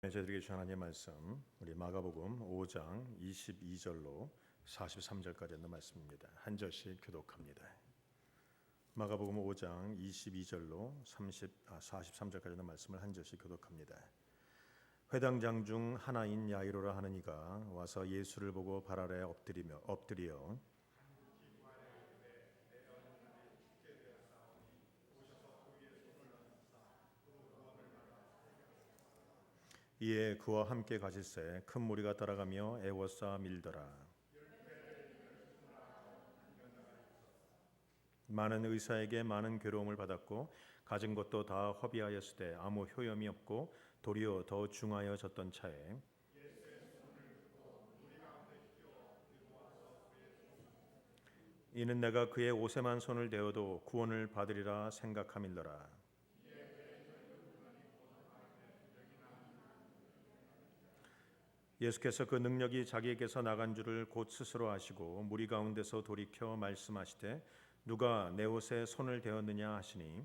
저희들에게 주신 하나님의 말씀, 우리 마가복음 5장 22절로 43절까지 있는 말씀입니다. 한 절씩 교독합니다. 마가복음 5장 22절로 43절까지 있는 말씀을 한 절씩 교독합니다. 회당장 중 하나인 야이로라 하는 이가 와서 예수를 보고 발 아래 엎드려 이에 그와 함께 가실새 큰 무리가 따라가며 애워싸 밀더라. 많은 의사에게 많은 괴로움을 받았고 가진 것도 다 허비하였으되 아무 효염이 없고 도리어 더 중하여졌던 차에 이는 내가 그의 옷에만 손을 대어도 구원을 받으리라 생각함일러라. 예수께서 그 능력이 자기에게서 나간 줄을 곧 스스로 아시고 무리 가운데서 돌이켜 말씀하시되 누가 내 옷에 손을 대었느냐 하시니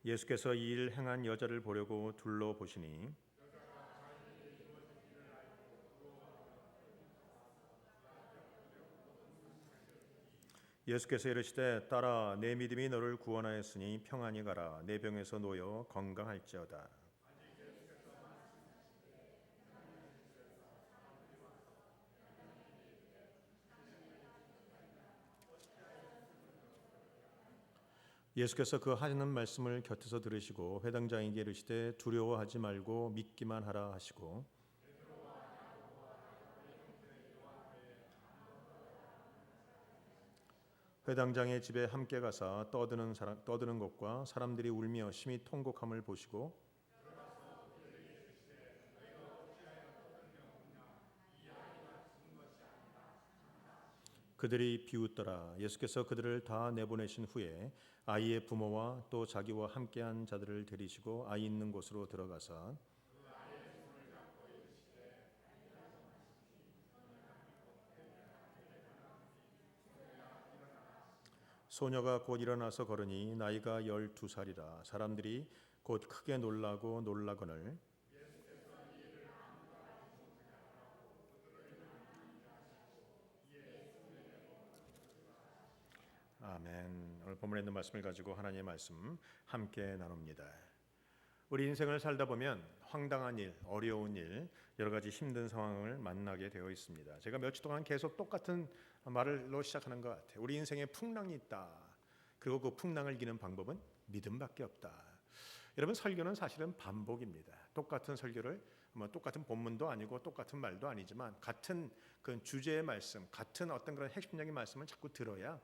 예수께서 이 일 행한 여자를 보려고 둘러보시니 예수께서 이르시되 딸아 내 믿음이 너를 구원하였으니 평안히 가라 내 병에서 놓여 건강할지어다. 예수께서 그 하시는 말씀을 곁에서 들으시고 회당장에게 이르시되 두려워하지 말고 믿기만 하라 하시고 회당장의 집에 함께 가사 떠드는 것과 사람들이 울며 심히 통곡함을 보시고 그들이 비웃더라. 예수께서 그들을 다 내보내신 후에 아이의 부모와 또 자기와 함께한 자들을 데리시고 아이 있는 곳으로 들어가사 소녀가 곧 일어나서 걸으니 나이가 12살이라 사람들이 곧 크게 놀라거늘 아멘. 오늘 본문에 있는 말씀을 가지고 하나님의 말씀 함께 나눕니다. 우리 인생을 살다 보면 황당한 일, 어려운 일, 여러 가지 힘든 상황을 만나게 되어 있습니다. 제가 며칠 동안 계속 똑같은 말로 시작하는 것 같아요. 우리 인생에 풍랑이 있다. 그리고 그 풍랑을 이기는 방법은 믿음밖에 없다. 여러분 설교는 사실은 반복입니다. 똑같은 설교를 똑같은 본문도 아니고 똑같은 말도 아니지만 같은 그 주제의 말씀, 같은 어떤 그런 핵심적인 말씀을 자꾸 들어야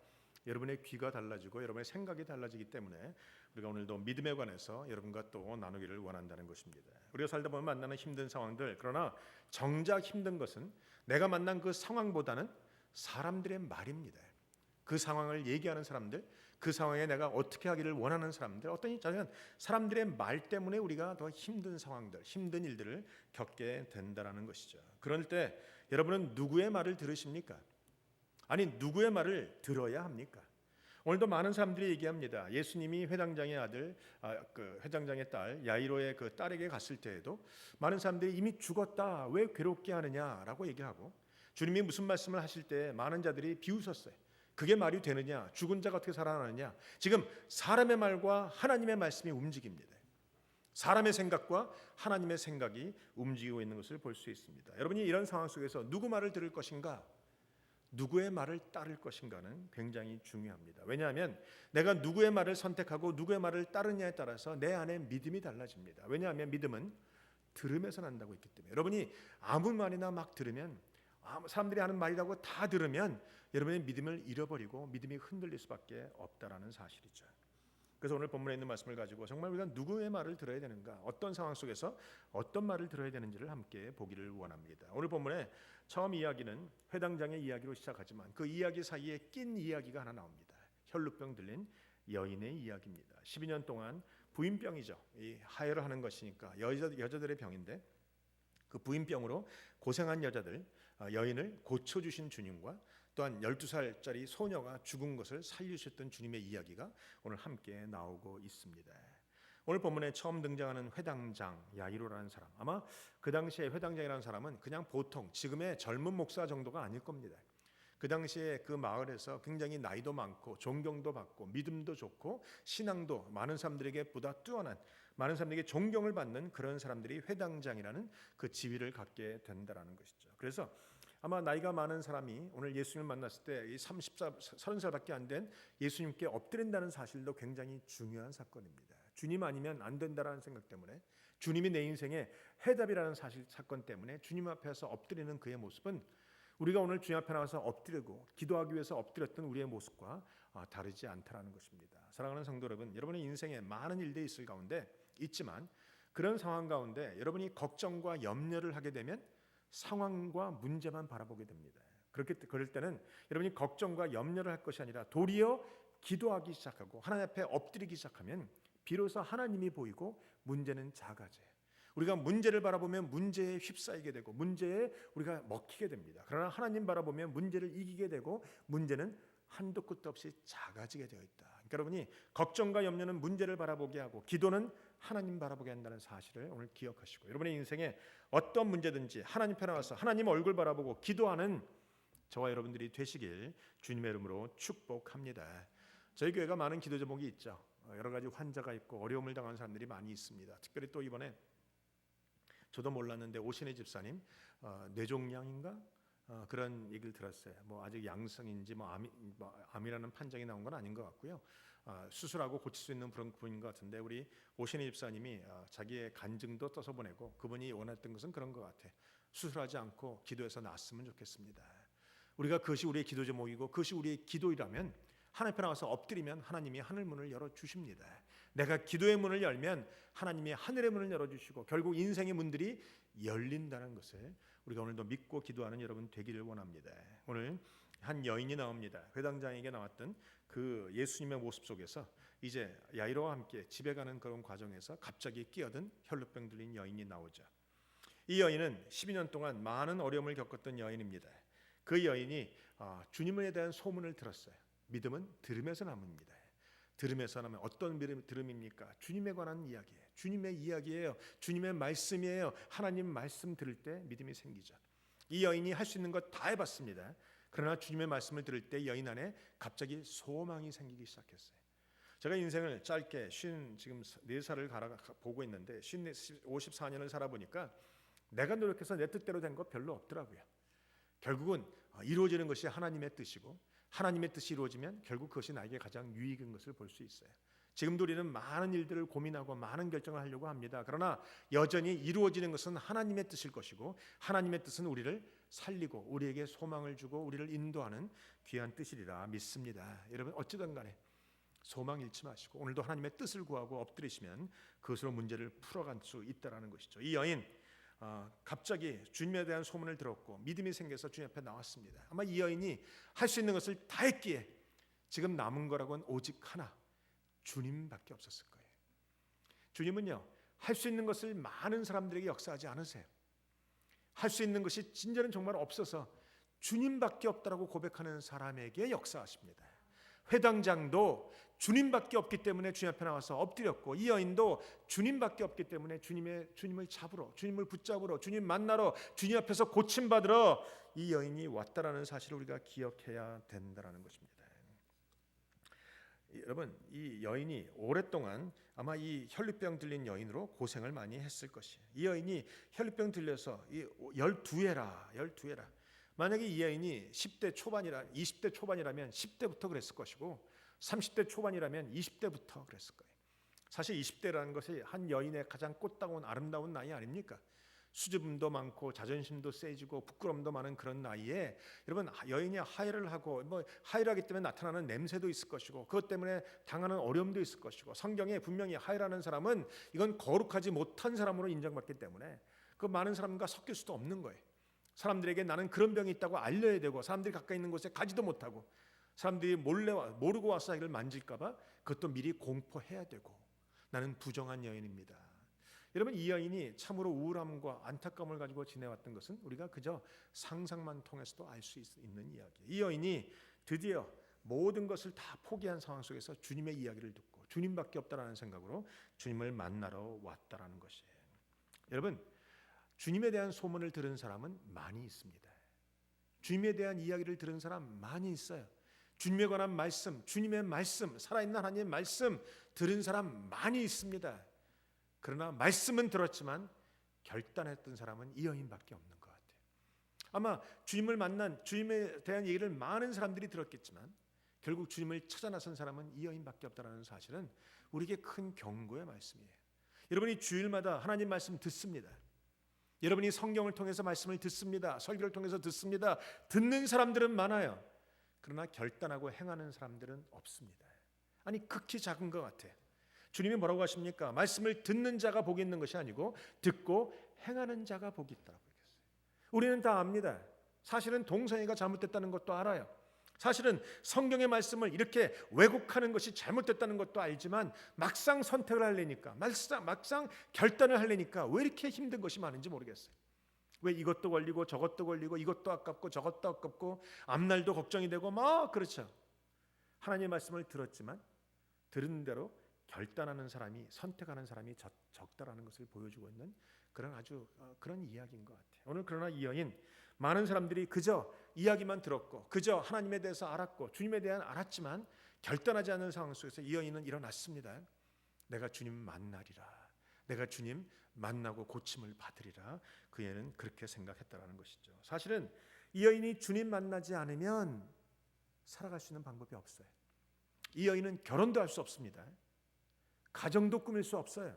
여러분의 귀가 달라지고 여러분의 생각이 달라지기 때문에 우리가 오늘도 믿음에 관해서 여러분과 또 나누기를 원한다는 것입니다. 우리가 살다 보면 만나는 힘든 상황들, 그러나 정작 힘든 것은 내가 만난 그 상황보다는 사람들의 말입니다. 그 상황을 얘기하는 사람들, 그 상황에 내가 어떻게 하기를 원하는 사람들, 어떤 입장에서는 사람들의 말 때문에 우리가 더 힘든 상황들, 힘든 일들을 겪게 된다는 것이죠. 그럴 때 여러분은 누구의 말을 들으십니까? 아니 누구의 말을 들어야 합니까? 오늘도 많은 사람들이 얘기합니다. 예수님이 회당장의 아들, 회당장의 딸 야이로의 그 딸에게 갔을 때에도 많은 사람들이 이미 죽었다. 왜 괴롭게 하느냐라고 얘기하고 주님이 무슨 말씀을 하실 때 많은 자들이 비웃었어요. 그게 말이 되느냐? 죽은 자가 어떻게 살아나느냐? 지금 사람의 말과 하나님의 말씀이 움직입니다. 사람의 생각과 하나님의 생각이 움직이고 있는 것을 볼 수 있습니다. 여러분이 이런 상황 속에서 누구 말을 들을 것인가? 누구의 말을 따를 것인가는 굉장히 중요합니다. 왜냐하면 내가 누구의 말을 선택하고 누구의 말을 따르냐에 따라서 내 안에 믿음이 달라집니다. 왜냐하면 믿음은 들음에서 난다고 했기 때문에 여러분이 아무 말이나 막 들으면 사람들이 하는 말이라고 다 들으면 여러분의 믿음을 잃어버리고 믿음이 흔들릴 수밖에 없다라는 사실이죠. 그래서 오늘 본문에 있는 말씀을 가지고 정말 우리가 누구의 말을 들어야 되는가, 어떤 상황 속에서 어떤 말을 들어야 되는지를 함께 보기를 원합니다. 오늘 본문에 처음 이야기는 회당장의 이야기로 시작하지만 그 이야기 사이에 낀 이야기가 하나 나옵니다. 혈루병 들린 여인의 이야기입니다. 12년 동안 부인병이죠. 이 하혈을 하는 것이니까 여자들의 병인데 그 부인병으로 고생한 여인을 고쳐주신 주님과 또한 12살짜리 소녀가 죽은 것을 살리셨던 주님의 이야기가 오늘 함께 나오고 있습니다. 오늘 본문에 처음 등장하는 회당장 야이로라는 사람, 아마 그 당시에 회당장이라는 사람은 그냥 보통 지금의 젊은 목사 정도가 아닐 겁니다. 그 당시에 그 마을에서 굉장히 나이도 많고 존경도 받고 믿음도 좋고 신앙도 많은 사람들에게 보다 뛰어난, 많은 사람들에게 존경을 받는 그런 사람들이 회당장이라는 그 지위를 갖게 된다라는 것이죠. 그래서 아마 나이가 많은 사람이 오늘 예수님을 만났을 때 이 30살밖에 안 된 예수님께 엎드린다는 사실도 굉장히 중요한 사건입니다. 주님 아니면 안 된다라는 생각 때문에, 주님이 내 인생의 해답이라는 사건 때문에 주님 앞에서 엎드리는 그의 모습은 우리가 오늘 주님 앞에 나와서 엎드리고 기도하기 위해서 엎드렸던 우리의 모습과 다르지 않다라는 것입니다. 사랑하는 성도 여러분, 여러분의 인생에 많은 일들이 있을 가운데 있지만 그런 상황 가운데 여러분이 걱정과 염려를 하게 되면 상황과 문제만 바라보게 됩니다. 그럴 때는 여러분이 걱정과 염려를 할 것이 아니라 도리어 기도하기 시작하고 하나님 앞에 엎드리기 시작하면 비로소 하나님이 보이고 문제는 작아져요. 우리가 문제를 바라보면 문제에 휩싸이게 되고 문제에 우리가 먹히게 됩니다. 그러나 하나님 바라보면 문제를 이기게 되고 문제는 한도 끝도 없이 작아지게 되어 있다. 그러니까 여러분이 걱정과 염려는 문제를 바라보게 하고 기도는 하나님 바라보게 한다는 사실을 오늘 기억하시고, 여러분의 인생에 어떤 문제든지 하나님 편에 와서 하나님 얼굴 바라보고 기도하는 저와 여러분들이 되시길 주님의 이름으로 축복합니다. 저희 교회가 많은 기도 제목이 있죠. 여러 가지 환자가 있고 어려움을 당하는 사람들이 많이 있습니다. 특별히 또 이번에 저도 몰랐는데 오신의 집사님 뇌종양인가 그런 얘기를 들었어요. 뭐 아직 양성인지 암이라는 판정이 나온 건 아닌 것 같고요. 수술하고 고칠 수 있는 그런 분인 것 같은데 우리 오신의 집사님이 자기의 간증도 떠서 보내고 그분이 원했던 것은 그런 것 같아. 수술하지 않고 기도해서 낫으면 좋겠습니다. 우리가 그것이 우리의 기도 제목이고 그것이 우리의 기도이라면 하나님 앞에 나와서 엎드리면 하나님이 하늘 문을 열어주십니다. 내가 기도의 문을 열면 하나님이 하늘의 문을 열어주시고 결국 인생의 문들이 열린다는 것을 우리가 오늘도 믿고 기도하는 여러분 되기를 원합니다. 오늘 한 여인이 나옵니다. 회당장에게 나왔던 그 예수님의 모습 속에서 이제 야이로와 함께 집에 가는 그런 과정에서 갑자기 끼어든 혈루병 들린 여인이 나오죠. 이 여인은 12년 동안 많은 어려움을 겪었던 여인입니다. 그 여인이 주님에 대한 소문을 들었어요. 믿음은 들음에서 나옵니다. 들음에서 나면 어떤 들음입니까? 주님에 관한 이야기예요. 주님의 이야기예요. 주님의 말씀이에요. 하나님 말씀 들을 때 믿음이 생기죠. 이 여인이 할 수 있는 것 다 해봤습니다. 그러나 주님의 말씀을 들을 때 여인 안에 갑자기 소망이 생기기 시작했어요. 제가 인생을 짧게 지금 4살을 보고 있는데 54년을 살아보니까 내가 노력해서 내 뜻대로 된 거 별로 없더라고요. 결국은 이루어지는 것이 하나님의 뜻이고 하나님의 뜻이 이루어지면 결국 그것이 나에게 가장 유익인 것을 볼 수 있어요. 지금도 우리는 많은 일들을 고민하고 많은 결정을 하려고 합니다. 그러나 여전히 이루어지는 것은 하나님의 뜻일 것이고 하나님의 뜻은 우리를 살리고 우리에게 소망을 주고 우리를 인도하는 귀한 뜻이리라 믿습니다. 여러분 어찌든 간에 소망 잃지 마시고 오늘도 하나님의 뜻을 구하고 엎드리시면 그것으로 문제를 풀어갈 수 있다는 것이죠. 이 여인 갑자기 주님에 대한 소문을 들었고 믿음이 생겨서 주님 앞에 나왔습니다. 아마 이 여인이 할 수 있는 것을 다 했기에 지금 남은 거라고는 오직 하나, 주님밖에 없었을 거예요. 주님은요, 할 수 있는 것을 많은 사람들에게 역사하지 않으세요. 할 수 있는 것이 진짜는 정말 없어서 주님밖에 없다라고 고백하는 사람에게 역사하십니다. 회당장도 주님밖에 없기 때문에 주님 앞에 나와서 엎드렸고 이 여인도 주님밖에 없기 때문에 주님을 잡으러, 주님을 붙잡으러, 주님 만나러, 주님 앞에서 고침받으러 이 여인이 왔다라는 사실을 우리가 기억해야 된다는 것입니다. 여러분, 이 여인이 오랫동안 아마 이 혈루병 들린 여인으로 고생을 많이 했을 것이에요. 이 여인이 혈루병 들려서 12회라. 만약에 이 여인이 10대 초반이라 20대 초반이라면 10대부터 그랬을 것이고 30대 초반이라면 20대부터 그랬을 거예요. 사실 20대라는 것이 한 여인의 가장 꽃다운 아름다운 나이 아닙니까? 수줍음도 많고 자존심도 세지고 부끄러움도 많은 그런 나이에 여러분 여인이 하이를 하고 하이를 하기 때문에 나타나는 냄새도 있을 것이고 그것 때문에 당하는 어려움도 있을 것이고 성경에 분명히 하이라는 사람은 이건 거룩하지 못한 사람으로 인정받기 때문에 그 많은 사람과 섞일 수도 없는 거예요. 사람들에게 나는 그런 병이 있다고 알려야 되고 사람들이 가까이 있는 곳에 가지도 못하고 사람들이 모르고 와서 자기를 만질까 봐 그것도 미리 공포해야 되고 나는 부정한 여인입니다. 여러분, 이 여인이 참으로 우울함과 안타까움을 가지고 지내왔던 것은 우리가 그저 상상만 통해서도 알 수 있는 이야기예요. 이 여인이 드디어 모든 것을 다 포기한 상황 속에서 주님의 이야기를 듣고 주님밖에 없다라는 생각으로 주님을 만나러 왔다라는 것이에요. 여러분, 주님에 대한 소문을 들은 사람은 많이 있습니다. 주님에 대한 이야기를 들은 사람 많이 있어요. 주님에 관한 말씀, 주님의 말씀, 살아있는 하나님의 말씀 들은 사람 많이 있습니다. 그러나 말씀은 들었지만 결단했던 사람은 이 여인밖에 없는 것 같아요. 아마 주님을 만난, 주님에 대한 얘기를 많은 사람들이 들었겠지만 결국 주님을 찾아 나선 사람은 이 여인밖에 없다는 사실은 우리에게 큰 경고의 말씀이에요. 여러분이 주일마다 하나님 말씀 듣습니다. 여러분이 성경을 통해서 말씀을 듣습니다. 설교를 통해서 듣습니다. 듣는 사람들은 많아요. 그러나 결단하고 행하는 사람들은 없습니다. 아니, 극히 작은 것 같아요. 주님이 뭐라고 하십니까? 말씀을 듣는 자가 복이 있는 것이 아니고 듣고 행하는 자가 복이 있다고 얘기했어요. 우리는 다 압니다. 사실은 동성애가 잘못됐다는 것도 알아요. 사실은 성경의 말씀을 이렇게 왜곡하는 것이 잘못됐다는 것도 알지만 막상 선택을 하려니까, 막상 결단을 하려니까 왜 이렇게 힘든 것이 많은지 모르겠어요. 왜 이것도 걸리고 저것도 걸리고 이것도 아깝고 저것도 아깝고 앞날도 걱정이 되고 막 그렇죠. 하나님의 말씀을 들었지만 들은 대로 결단하는 사람이, 선택하는 사람이 적다라는 것을 보여주고 있는 그런 아주 그런 이야기인 것 같아요. 오늘 그러나 이 여인, 많은 사람들이 그저 이야기만 들었고 그저 하나님에 대해서 알았고 주님에 대한 알았지만 결단하지 않는 상황 속에서 이 여인은 일어났습니다. 내가 주님 만나리라. 내가 주님 만나고 고침을 받으리라. 그 여인은 그렇게 생각했다라는 것이죠. 사실은 이 여인이 주님 만나지 않으면 살아갈 수 있는 방법이 없어요. 이 여인은 결혼도 할 수 없습니다. 가정도 꾸밀 수 없어요.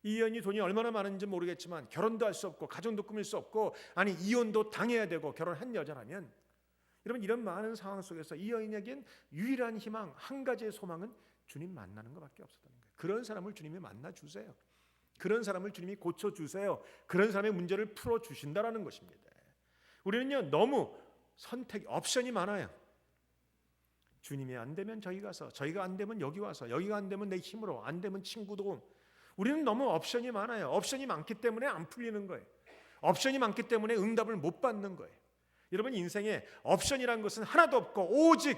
이 여인이 돈이 얼마나 많은지 모르겠지만 결혼도 할 수 없고 가정도 꾸밀 수 없고, 아니 이혼도 당해야 되고, 결혼한 여자라면 여러분, 이런 많은 상황 속에서 이 여인에겐 유일한 희망, 한 가지의 소망은 주님 만나는 것밖에 없었다는 거예요. 그런 사람을 주님이 만나 주세요. 그런 사람을 주님이 고쳐 주세요. 그런 사람의 문제를 풀어 주신다라는 것입니다. 우리는요, 너무 선택, 옵션이 많아요. 주님이 안 되면 저기 가서, 저희가 안 되면 여기 와서, 여기가 안 되면 내 힘으로, 안 되면 친구 도움. 우리는 너무 옵션이 많아요. 옵션이 많기 때문에 안 풀리는 거예요. 옵션이 많기 때문에 응답을 못 받는 거예요. 여러분, 인생에 옵션이라는 것은 하나도 없고 오직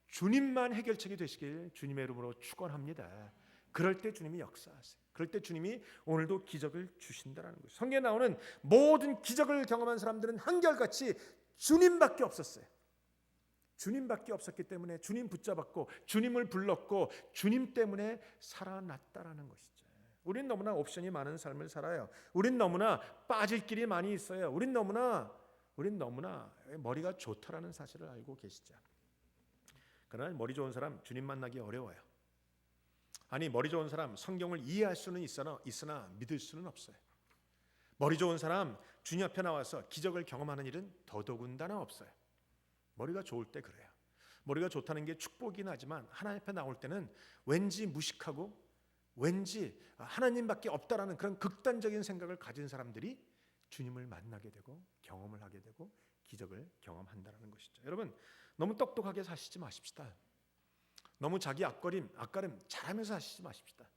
주님만 해결책이 되시길 주님의 이름으로 축원합니다. 그럴 때 주님이 역사하세요. 그럴 때 주님이 오늘도 기적을 주신다는 거예요. 성경에 나오는 모든 기적을 경험한 사람들은 한결같이 주님밖에 없었어요. 주님밖에 없었기 때문에 주님 붙잡았고 주님을 불렀고 주님 때문에 살아났다라는 것이죠. 우린 너무나 옵션이 많은 삶을 살아요. 우린 너무나 빠질 길이 많이 있어요. 우린 너무나 머리가 좋다라는 사실을 알고 계시죠. 그러나 머리 좋은 사람 주님 만나기 어려워요. 아니, 머리 좋은 사람 성경을 이해할 수는 있으나 믿을 수는 없어요. 머리 좋은 사람 주님 앞에 나와서 기적을 경험하는 일은 더더군다나 없어요. 머리가 좋을 때 그래요. 머리가 좋다는 게 축복이긴 하지만 하나님 앞에 나올 때는 왠지 무식하고 왠지 하나님밖에 없다라는 그런 극단적인 생각을 가진 사람들이 주님을 만나게 되고 경험을 하게 되고 기적을 경험한다는 것이죠. 여러분, 너무 똑똑하게 사시지 마십시다. 너무 자기 앞가림 잘하면서 사시지 마십시다.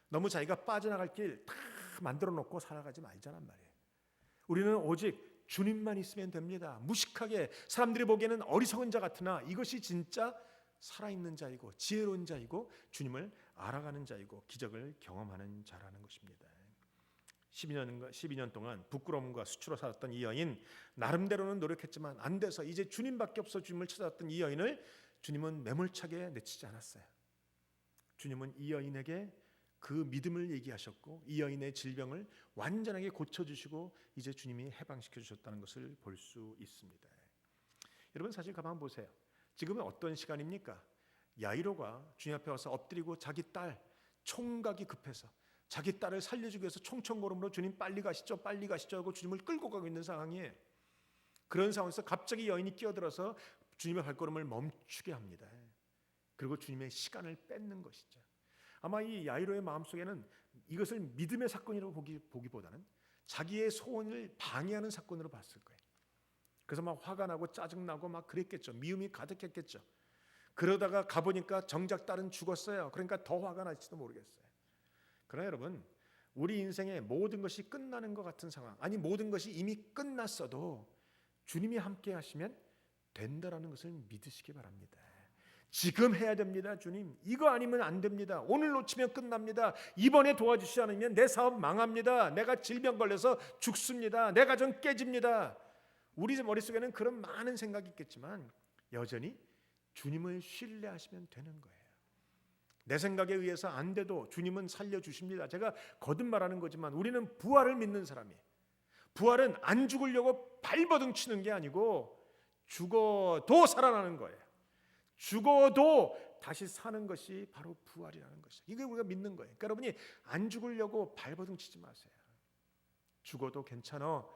너무 자기가 빠져나갈 길 다 만들어 놓고 살아가지 말자란 말이에요. 우리는 오직 주님만 있으면 됩니다. 무식하게 사람들이 보기에는 어리석은 자 같으나 이것이 진짜 살아있는 자이고 지혜로운 자이고 주님을 알아가는 자이고 기적을 경험하는 자라는 것입니다. 12년 동안 부끄러움과 수치로 살았던 이 여인, 나름대로는 노력했지만 안 돼서 이제 주님밖에 없어 주님을 찾았던 이 여인을 주님은 매몰차게 내치지 않았어요. 주님은 이 여인에게 그 믿음을 얘기하셨고 이 여인의 질병을 완전하게 고쳐주시고 이제 주님이 해방시켜 주셨다는 것을 볼 수 있습니다. 여러분, 사실 가만 보세요. 지금은 어떤 시간입니까? 야이로가 주님 앞에 와서 엎드리고 자기 딸 총각이 급해서 자기 딸을 살려주기 위해서 총총걸음으로 주님 빨리 가시죠 하고 주님을 끌고 가고 있는 상황이에요. 그런 상황에서 갑자기 여인이 끼어들어서 주님의 발걸음을 멈추게 합니다. 그리고 주님의 시간을 뺏는 것이죠. 아마 이 야이로의 마음속에는 이것을 믿음의 사건이라고 보기보다는 자기의 소원을 방해하는 사건으로 봤을 거예요. 그래서 막 화가 나고 짜증나고 막 그랬겠죠. 미움이 가득했겠죠. 그러다가 가보니까 정작 딸은 죽었어요. 그러니까 더 화가 날지도 모르겠어요. 그러나 여러분, 우리 인생의 모든 것이 끝나는 것 같은 상황, 아니 모든 것이 이미 끝났어도 주님이 함께 하시면 된다라는 것을 믿으시기 바랍니다. 지금 해야 됩니다. 주님, 이거 아니면 안 됩니다. 오늘 놓치면 끝납니다. 이번에 도와주시지 않으면 내 사업 망합니다. 내가 질병 걸려서 죽습니다. 내 가정 깨집니다. 우리 머릿속에는 그런 많은 생각이 있겠지만 여전히 주님을 신뢰하시면 되는 거예요. 내 생각에 의해서 안 돼도 주님은 살려주십니다. 제가 거듭말하는 거지만 우리는 부활을 믿는 사람이에요. 부활은 안 죽으려고 발버둥 치는 게 아니고 죽어도 살아나는 거예요. 죽어도 다시 사는 것이 바로 부활이라는 것이에요. 이게 우리가 믿는 거예요. 그러니까 여러분이 안 죽으려고 발버둥 치지 마세요. 죽어도 괜찮아.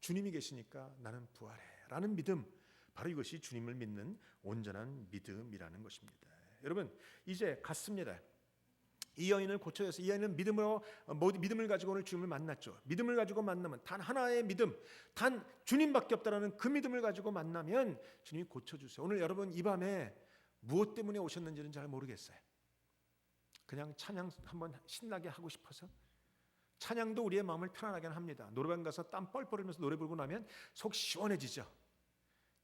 주님이 계시니까 나는 부활해 라는 믿음, 바로 이것이 주님을 믿는 온전한 믿음이라는 것입니다. 여러분, 이제 갔습니다. 이 여인을 고쳐서 이 여인은 믿음을 가지고 오늘 주님을 만났죠. 믿음을 가지고 만나면 단 하나의 믿음, 단 주님밖에 없다라는 그 믿음을 가지고 만나면 주님이 고쳐주세요. 오늘 여러분 이 밤에 무엇 때문에 오셨는지는 잘 모르겠어요. 그냥 찬양 한번 신나게 하고 싶어서. 찬양도 우리의 마음을 편안하게 합니다. 노래방 가서 땀 뻘뻘 흘리면서 노래 부르고 나면 속 시원해지죠.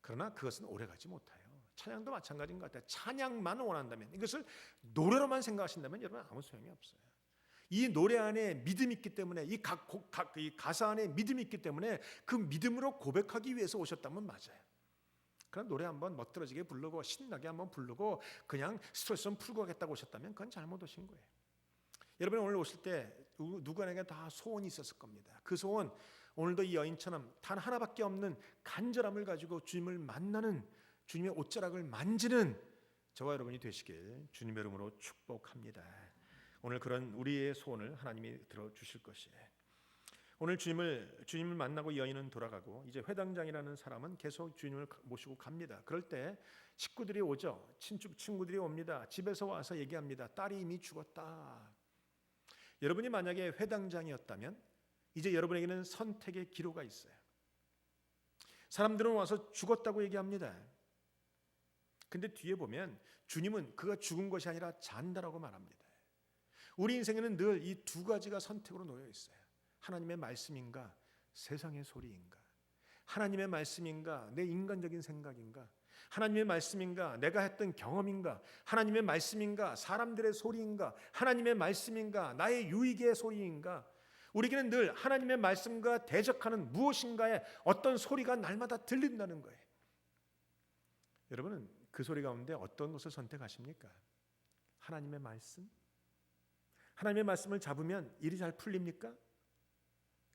그러나 그것은 오래가지 못해요. 찬양도 마찬가지인 것 같아요. 찬양만 원한다면, 이것을 노래로만 생각하신다면 여러분 아무 소용이 없어요. 이 노래 안에 믿음이 있기 때문에, 이 가사 안에 믿음이 있기 때문에 그 믿음으로 고백하기 위해서 오셨다면 맞아요. 그럼 노래 한번 멋들어지게 부르고 신나게 한번 부르고 그냥 스트레스 좀 풀고 가겠다고 오셨다면 그건 잘못 오신 거예요. 여러분 오늘 오실 때 누구에게 다 소원이 있었을 겁니다. 그 소원, 오늘도 이 여인처럼 단 하나밖에 없는 간절함을 가지고 주님을 만나는, 주님의 옷자락을 만지는 저와 여러분이 되시길 주님의 이름으로 축복합니다. 오늘 그런 우리의 소원을 하나님이 들어주실 것이에요. 오늘 주님을 만나고 이 여인은 돌아가고 이제 회당장이라는 사람은 계속 주님을 모시고 갑니다. 그럴 때 식구들이 오죠. 친구들이 옵니다. 집에서 와서 얘기합니다. 딸이 이미 죽었다. 여러분이 만약에 회당장이었다면 이제 여러분에게는 선택의 기로가 있어요. 사람들은 와서 죽었다고 얘기합니다. 근데 뒤에 보면 주님은 그가 죽은 것이 아니라 잔다라고 말합니다. 우리 인생에는 늘 이 두 가지가 선택으로 놓여 있어요. 하나님의 말씀인가, 세상의 소리인가? 하나님의 말씀인가, 내 인간적인 생각인가? 하나님의 말씀인가, 내가 했던 경험인가? 하나님의 말씀인가, 사람들의 소리인가? 하나님의 말씀인가, 나의 유익의 소리인가? 우리에게는 늘 하나님의 말씀과 대적하는 무엇인가의 어떤 소리가 날마다 들린다는 거예요. 여러분은 그 소리 가운데 어떤 것을 선택하십니까? 하나님의 말씀? 하나님의 말씀을 잡으면 일이 잘 풀립니까?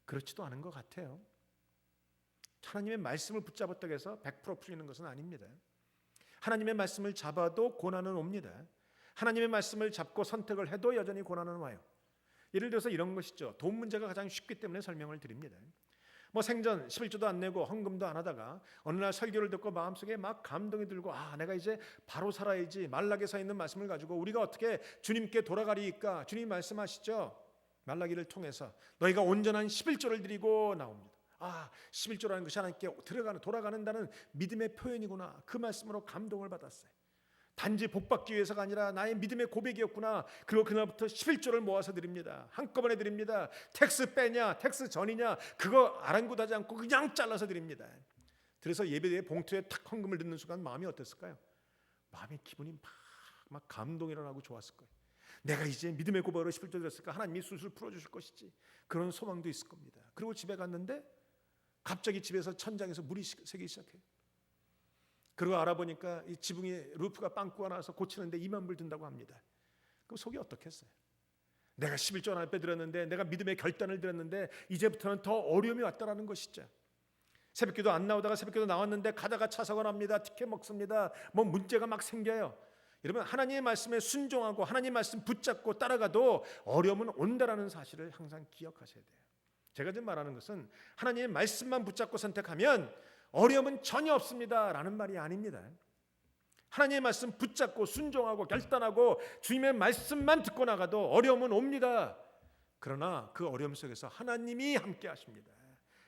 그렇지도 않은 것 같아요. 하나님의 말씀을 붙잡았다고 해서 100% 풀리는 것은 아닙니다. 하나님의 말씀을 잡아도 고난은 옵니다. 하나님의 말씀을 잡고 선택을 해도 여전히 고난은 와요. 예를 들어서 이런 것이죠. 돈 문제가 가장 쉽기 때문에 설명을 드립니다. 생전 11조도 안 내고 헌금도 안 하다가 어느 날 설교를 듣고 마음속에 막 감동이 들고, 내가 이제 바로 살아야지, 말라기에 서 있는 말씀을 가지고 우리가 어떻게 주님께 돌아가리까? 주님 말씀하시죠. 말라기를 통해서 너희가 온전한 11조를 드리고 나옵니다. 11조라는 것이 하나님께 돌아가는다는 믿음의 표현이구나. 그 말씀으로 감동을 받았어요. 단지 복받기 위해서가 아니라 나의 믿음의 고백이었구나. 그리고 그날부터 11조를 모아서 드립니다. 한꺼번에 드립니다. 텍스 빼냐 텍스 전이냐 그거 아랑곳하지 않고 그냥 잘라서 드립니다. 그래서 예배대에 봉투에 탁 헌금을 넣는 순간 마음이 어땠을까요? 마음의 기분이 막 감동이 일어나고 좋았을 거예요. 내가 이제 믿음의 고백으로 11조 드렸으니까 하나님이 술술 풀어주실 것이지, 그런 소망도 있을 겁니다. 그리고 집에 갔는데 갑자기 집에서 천장에서 물이 새기 시작해요. 그리고 알아보니까 이 지붕에 루프가 빵꾸가 나서 고치는데 2만 불 든다고 합니다. 그럼 속이 어떻겠어요? 내가 11조 하나 빼드렸는데, 내가 믿음의 결단을 드렸는데 이제부터는 더 어려움이 왔다라는 것이죠. 새벽기도 안 나오다가 새벽기도 나왔는데 가다가 차 사고 납니다. 티켓 먹습니다. 문제가 막 생겨요. 여러분, 하나님의 말씀에 순종하고 하나님의 말씀 붙잡고 따라가도 어려움은 온다라는 사실을 항상 기억하셔야 돼요. 제가 지금 말하는 것은 하나님의 말씀만 붙잡고 선택하면 어려움은 전혀 없습니다 라는 말이 아닙니다. 하나님의 말씀 붙잡고 순종하고 결단하고 주님의 말씀만 듣고 나가도 어려움은 옵니다. 그러나 그 어려움 속에서 하나님이 함께 하십니다.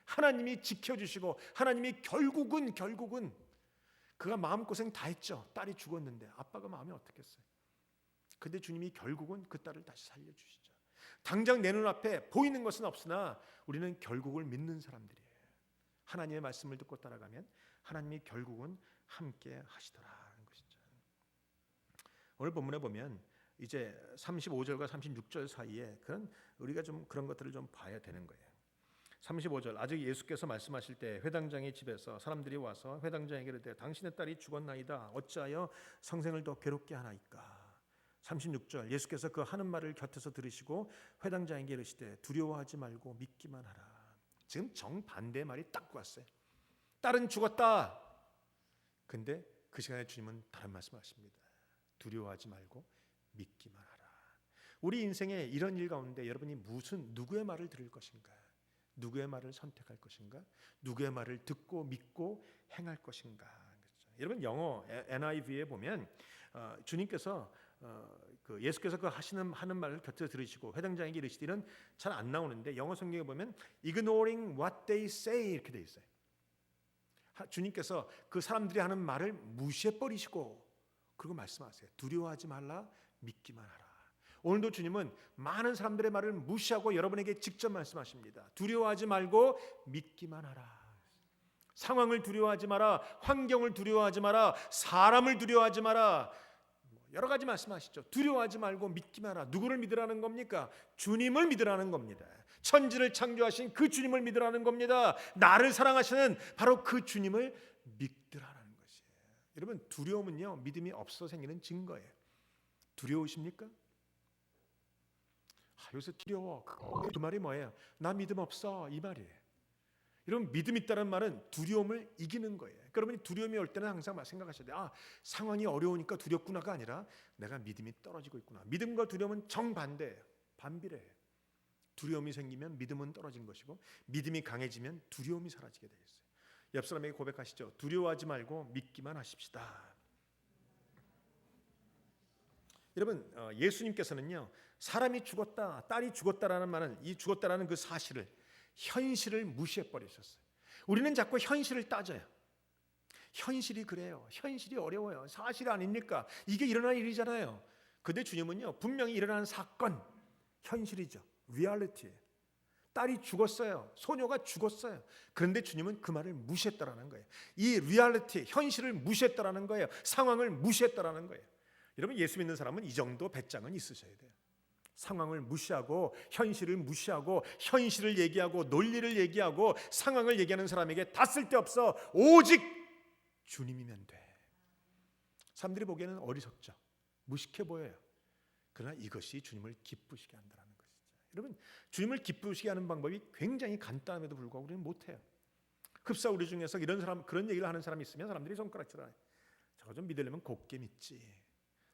하나님이 지켜주시고 하나님이 결국은 그가 마음고생 다 했죠. 딸이 죽었는데 아빠가 마음이 어떻겠어요? 근데 주님이 결국은 그 딸을 다시 살려주시죠. 당장 내 눈앞에 보이는 것은 없으나 우리는 결국을 믿는 사람들이에요. 하나님의 말씀을 듣고 따라가면 하나님이 결국은 함께 하시더라는 것이죠. 오늘 본문에 보면 이제 35절과 36절 사이에 우리가 좀 그런 것들을 좀 봐야 되는 거예요. 35절, 아직 예수께서 말씀하실 때 회당장의 집에서 사람들이 와서 회당장에게 이르되 당신의 딸이 죽었나이다. 어찌하여 성생을 더 괴롭게 하나이까. 36절, 예수께서 그 하는 말을 곁에서 들으시고 회당장에게 이르시되 두려워하지 말고 믿기만 하라. 지금 정반대의 말이 딱 왔어요. 딸은 죽었다. 근데 그 시간에 주님은 다른 말씀하십니다. 두려워하지 말고 믿기만 하라. 우리 인생에 이런 일 가운데 여러분이 누구의 말을 들을 것인가? 누구의 말을 선택할 것인가? 누구의 말을 듣고 믿고 행할 것인가? 그렇죠? 여러분 영어 NIV에 보면 주님께서 예수께서 그 하는 말을 곁에 들으시고 회당장에게 이르시기는 잘 안 나오는데 영어 성경에 보면 ignoring what they say 이렇게 돼 있어요. 주님께서 그 사람들이 하는 말을 무시해 버리시고 그리고 말씀하세요. 두려워하지 말라, 믿기만 하라. 오늘도 주님은 많은 사람들의 말을 무시하고 여러분에게 직접 말씀하십니다. 두려워하지 말고 믿기만 하라. 상황을 두려워하지 마라. 환경을 두려워하지 마라. 사람을 두려워하지 마라. 여러 가지 말씀하시죠. 두려워하지 말고 믿기만 하라. 누구를 믿으라는 겁니까? 주님을 믿으라는 겁니다. 천지를 창조하신 그 주님을 믿으라는 겁니다. 나를 사랑하시는 바로 그 주님을 믿으라는 것이에요. 여러분 두려움은요 믿음이 없어 생기는 증거예요. 두려우십니까? 요새 두려워. 그 말이 뭐예요? 나 믿음 없어 이 말이에요. 여러분 믿음 있다는 말은 두려움을 이기는 거예요. 그러니까 여러분이 두려움이 올 때는 항상 생각하셔야 돼요. 상황이 어려우니까 두렵구나가 아니라 내가 믿음이 떨어지고 있구나. 믿음과 두려움은 정반대예요. 반비례해요. 두려움이 생기면 믿음은 떨어진 것이고 믿음이 강해지면 두려움이 사라지게 되어 있어요. 옆 사람에게 고백하시죠. 두려워하지 말고 믿기만 하십시다. 여러분 예수님께서는요 사람이 죽었다, 딸이 죽었다라는 말은 이 죽었다라는 그 사실을 현실을 무시해 버리셨어요. 우리는 자꾸 현실을 따져요. 현실이 그래요. 현실이 어려워요. 사실 아닙니까? 이게 일어날 일이잖아요. 근데 주님은요 분명히 일어나는 사건, 현실이죠. 리얼리티. 딸이 죽었어요. 소녀가 죽었어요. 그런데 주님은 그 말을 무시했다라는 거예요. 이 리얼리티, 현실을 무시했다라는 거예요. 상황을 무시했다라는 거예요. 여러분 예수 믿는 사람은 이 정도 배짱은 있으셔야 돼요. 상황을 무시하고 현실을 무시하고 현실을 얘기하고 논리를 얘기하고 상황을 얘기하는 사람에게 다 쓸데없어. 오직 주님이면 돼. 사람들이 보기에는 어리석죠. 무식해 보여요. 그러나 이것이 주님을 기쁘시게 한다는 것이죠. 여러분 주님을 기쁘시게 하는 방법이 굉장히 간단함에도 불구하고 우리는 못해요. 흡사 우리 중에서 이런 사람 그런 얘기를 하는 사람이 있으면 사람들이 손가락질하요. 저거 좀 믿으려면 곱게 믿지.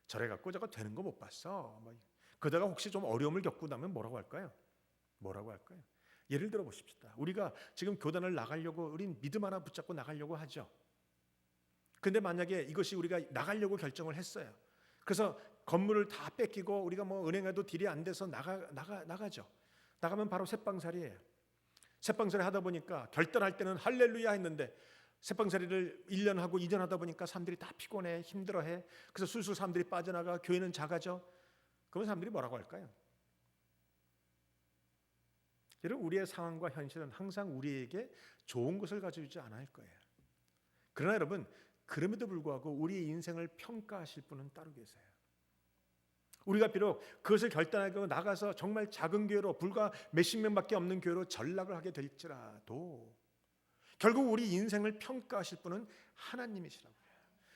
저래 갖고 저거 되는 거 못 봤어. 그러다가 혹시 좀 어려움을 겪고 나면 뭐라고 할까요? 예를 들어 보십시다. 우리가 지금 교단을 나가려고 우린 믿음 하나 붙잡고 나가려고 하죠. 근데 만약에 이것이 우리가 나가려고 결정을 했어요. 그래서 건물을 다 뺏기고 우리가 은행에도 딜이 안 돼서 나가죠. 나가면 바로 새빵살이에요. 새빵살이 하다 보니까 결단할 때는 할렐루야 했는데 새빵살이를 1년 하고 2년 하다 보니까 사람들이 다 피곤해, 힘들어해. 그래서 술술 사람들이 빠져나가, 교회는 작아져. 그러면 사람들이 뭐라고 할까요? 여러분 우리의 상황과 현실은 항상 우리에게 좋은 것을 가져오지 않을 거예요. 그러나 여러분 그럼에도 불구하고 우리의 인생을 평가하실 분은 따로 계세요. 우리가 비록 그것을 결단하고 나가서 정말 작은 교회로 불과 몇십 명밖에 없는 교회로 전락을 하게 될지라도 결국 우리 인생을 평가하실 분은 하나님이시라고요.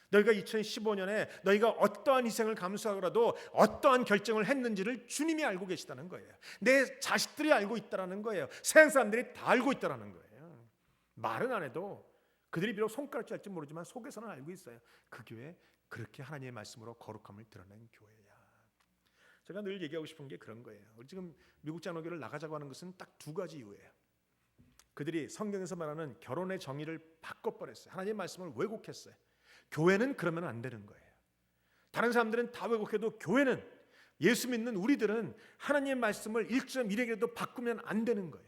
너희가 2015년에 너희가 어떠한 희생을 감수하더라도 어떠한 결정을 했는지를 주님이 알고 계시다는 거예요. 내 자식들이 알고 있다는 거예요. 세상 사람들이 다 알고 있다는 거예요. 말은 안 해도 그들이 비록 손가락질 할지 모르지만 속에서는 알고 있어요. 그 교회 그렇게 하나님의 말씀으로 거룩함을 드러낸 교회야. 제가 늘 얘기하고 싶은 게 그런 거예요. 우리 지금 미국 장로교를 나가자고 하는 것은 딱 두 가지 이유예요. 그들이 성경에서 말하는 결혼의 정의를 바꿔버렸어요. 하나님의 말씀을 왜곡했어요. 교회는 그러면 안 되는 거예요. 다른 사람들은 다 왜곡해도 교회는 예수 믿는 우리들은 하나님의 말씀을 1.1에게도 바꾸면 안 되는 거예요.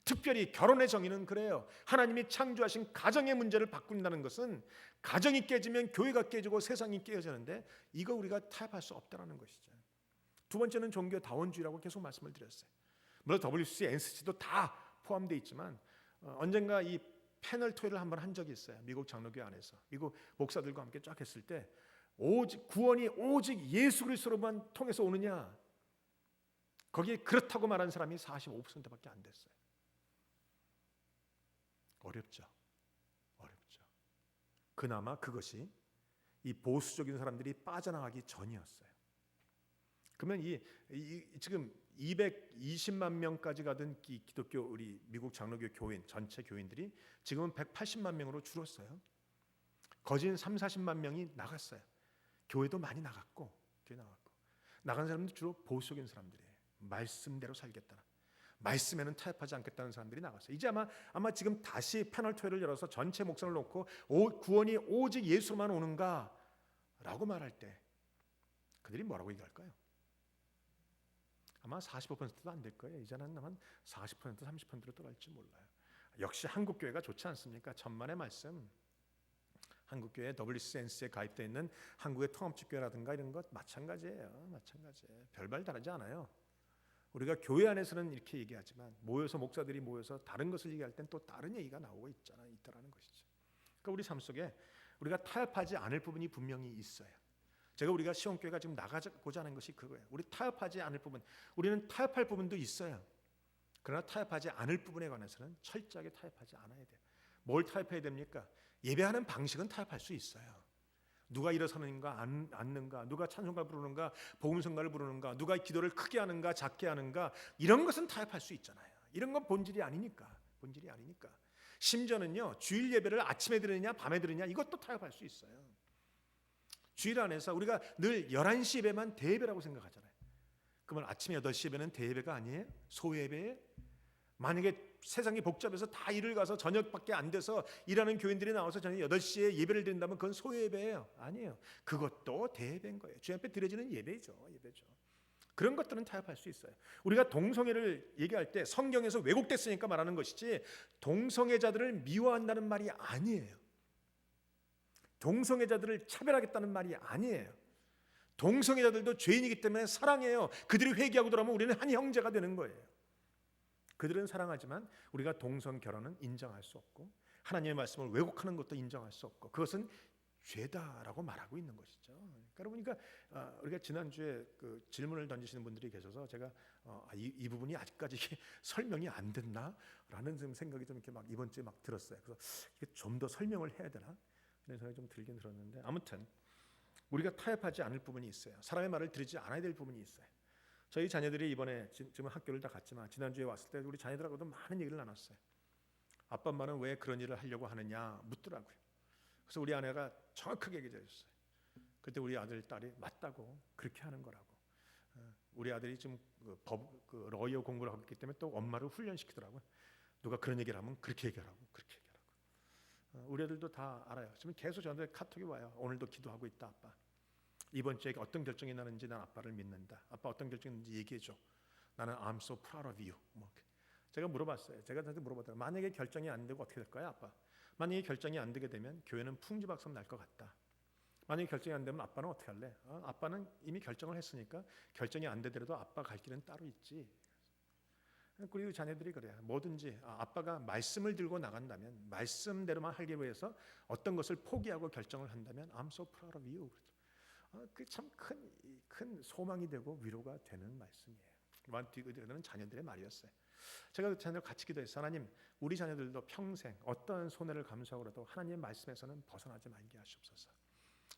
특별히 결혼의 정의는 그래요. 하나님이 창조하신 가정의 문제를 바꾼다는 것은 가정이 깨지면 교회가 깨지고 세상이 깨어지는데 이거 우리가 타협할 수 없다는 것이죠. 두 번째는 종교다원주의라고 계속 말씀을 드렸어요. 물론 WC, NCC도 다 포함되어 있지만 언젠가 이 패널 토의를 한번 한 적이 있어요. 미국 장로교회 안에서 미국 목사들과 함께 쫙 했을 때 오직 구원이 오직 예수 그리스도로만 통해서 오느냐, 거기에 그렇다고 말한 사람이 45%밖에 안 됐어요. 어렵죠. 그나마 그것이 이 보수적인 사람들이 빠져나가기 전이었어요. 그러면 지금 220만 명까지 가던 기독교 우리 미국 장로교 교인 전체 교인들이 지금은 180만 명으로 줄었어요. 거진 30-40만 명이 나갔어요. 교회도 많이 나갔고 나간 사람들 주로 보수적인 사람들이에요. 말씀대로 살겠다는, 말씀에는 타협하지 않겠다는 사람들이 나갔어요. 이제 아마 지금 다시 패널 토의를 열어서 전체 목사를 놓고 구원이 오직 예수로만 오는가라고 말할 때 그들이 뭐라고 얘기할까요? 아마 45%도 안 될 거예요. 이제는 한 40%, 30%로 떠갈지 몰라요. 역시 한국 교회가 좋지 않습니까? 천만의 말씀. 한국 교회 WCNC에 가입되어 있는 한국의 통합집교회라든가 이런 것 마찬가지예요. 별발 다르지 않아요. 우리가 교회 안에서는 이렇게 얘기하지만 모여서 목사들이 모여서 다른 것을 얘기할 땐 또 다른 얘기가 나오고 있다라는 것이죠. 그러니까 우리 삶 속에 우리가 타협하지 않을 부분이 분명히 있어요. 우리가 시온교회가 지금 나가고자 하는 것이 그거예요. 우리 타협하지 않을 부분, 우리는 타협할 부분도 있어요. 그러나 타협하지 않을 부분에 관해서는 철저하게 타협하지 않아야 돼요. 뭘 타협해야 됩니까? 예배하는 방식은 타협할 수 있어요. 누가 일어서는가 앉는가, 누가 찬송가 부르는가, 복음성가를 부르는가, 누가 기도를 크게 하는가 작게 하는가, 이런 것은 타협할 수 있잖아요. 이런 건 본질이 아니니까. 심지어는요, 주일 예배를 아침에 드리느냐 밤에 드리느냐 이것도 타협할 수 있어요. 주일 안에서 우리가 늘 11시 예배만 대예배라고 생각하잖아요. 그러면 아침 8시 예배는 대예배가 아니에요? 소예배예요? 만약에 세상이 복잡해서 다 일을 가서 저녁밖에 안 돼서 일하는 교인들이 나와서 저녁 8시에 예배를 드린다면 그건 소예배예요? 아니에요. 그것도 대예배인 거예요. 주님 앞에 드려지는 예배죠. 그런 것들은 타협할 수 있어요. 우리가 동성애를 얘기할 때 성경에서 왜곡됐으니까 말하는 것이지 동성애자들을 미워한다는 말이 아니에요. 동성애자들을 차별하겠다는 말이 아니에요. 동성애자들도 죄인이기 때문에 사랑해요. 그들이 회개하고 돌아오면 우리는 한 형제가 되는 거예요. 그들은 사랑하지만 우리가 동성 결혼은 인정할 수 없고 하나님의 말씀을 왜곡하는 것도 인정할 수 없고 그것은 죄다라고 말하고 있는 것이죠. 그러니까 우리가 지난주에 그 질문을 던지시는 분들이 계셔서 제가 이 부분이 아직까지 설명이 안 됐나라는 생각이 좀 이렇게 막 이번 주에 막 들었어요. 그래서 이게 좀 더 설명을 해야 되나 이런 생각이 좀 들긴 들었는데 아무튼 우리가 타협하지 않을 부분이 있어요. 사람의 말을 들으지 않아야 될 부분이 있어요. 저희 자녀들이 이번에 지금 학교를 다 갔지만 지난주에 왔을 때 우리 자녀들하고도 많은 얘기를 나눴어요. 아빠 엄마는 왜 그런 일을 하려고 하느냐 묻더라고요. 그래서 우리 아내가 정확하게 얘기해 줬어요. 그때 우리 아들 딸이 맞다고 그렇게 하는 거라고. 우리 아들이 지금 러이어 공부를 하고 있기 때문에 또 엄마를 훈련시키더라고요. 누가 그런 얘기를 하면 그렇게 얘기하라고. 우리 아들도 다 알아요. 지금 계속 저한테 카톡이 와요. 오늘도 기도하고 있다 아빠. 이번 주에 어떤 결정이 나는지 난 아빠를 믿는다. 아빠 어떤 결정인지 얘기해줘. 나는 I'm so proud of you. 제가 물어봤어요. 제가 저한테 물어봤더니 만약에 결정이 안 되고 어떻게 될까요 아빠? 만약에 결정이 안 되게 되면 교회는 풍지박산 날 것 같다. 만약에 결정이 안 되면 아빠는 어떻게 할래? 아빠는 이미 결정을 했으니까 결정이 안 되더라도 아빠 갈 길은 따로 있지. 그리고 자녀들이 그래요. 뭐든지 아빠가 말씀을 들고 나간다면 말씀대로만 하기 위해서 어떤 것을 포기하고 결정을 한다면 I'm so proud of you. 그게 참 큰 소망이 되고 위로가 되는 말씀이에요. 그는 자녀들의 말이었어요. 제가 자녀들 같이 기도했어요. 하나님, 우리 자녀들도 평생 어떤 손해를 감수하고라도 하나님의 말씀에서는 벗어나지 말게 하시옵소서.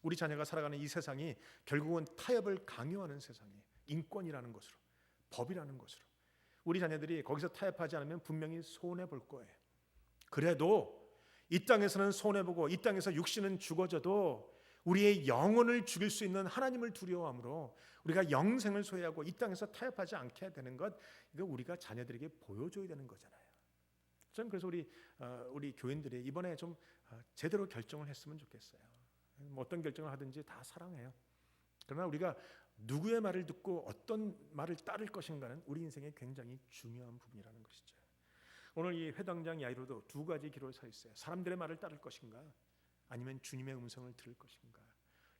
우리 자녀가 살아가는 이 세상이 결국은 타협을 강요하는 세상이에요. 인권이라는 것으로, 법이라는 것으로. 우리 자녀들이 거기서 타협하지 않으면 분명히 손해 볼 거예요. 그래도 이 땅에서는 손해 보고 이 땅에서 육신은 죽어져도 우리의 영혼을 죽일 수 있는 하나님을 두려워함으로 우리가 영생을 소유하고 이 땅에서 타협하지 않게 되는 것, 이거 우리가 자녀들에게 보여줘야 되는 거잖아요. 저는 그래서 우리 교인들이 이번에 좀 제대로 결정을 했으면 좋겠어요. 어떤 결정을 하든지 다 사랑해요. 그러나 우리가 누구의 말을 듣고 어떤 말을 따를 것인가는 우리 인생의 굉장히 중요한 부분이라는 것이죠. 오늘 이 회당장 야이로도 두 가지 기로에 서 있어요. 사람들의 말을 따를 것인가 아니면 주님의 음성을 들을 것인가.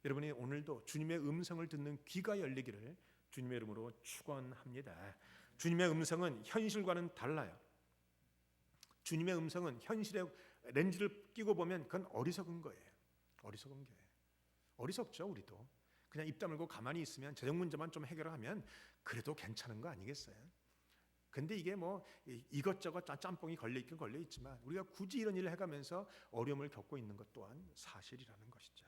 여러분이 오늘도 주님의 음성을 듣는 귀가 열리기를 주님의 이름으로 축원합니다. 주님의 음성은 현실과는 달라요. 주님의 음성은 현실에 렌즈를 끼고 보면 그건 어리석은 거예요. 어리석은 거예요. 어리석죠. 우리도 그냥 입 다물고 가만히 있으면 재정 문제만 좀 해결하면 그래도 괜찮은 거 아니겠어요? 근데 이게 뭐 이것저것 짬뽕이 걸려있긴 걸려있지만 우리가 굳이 이런 일을 해가면서 어려움을 겪고 있는 것 또한 사실이라는 것이죠.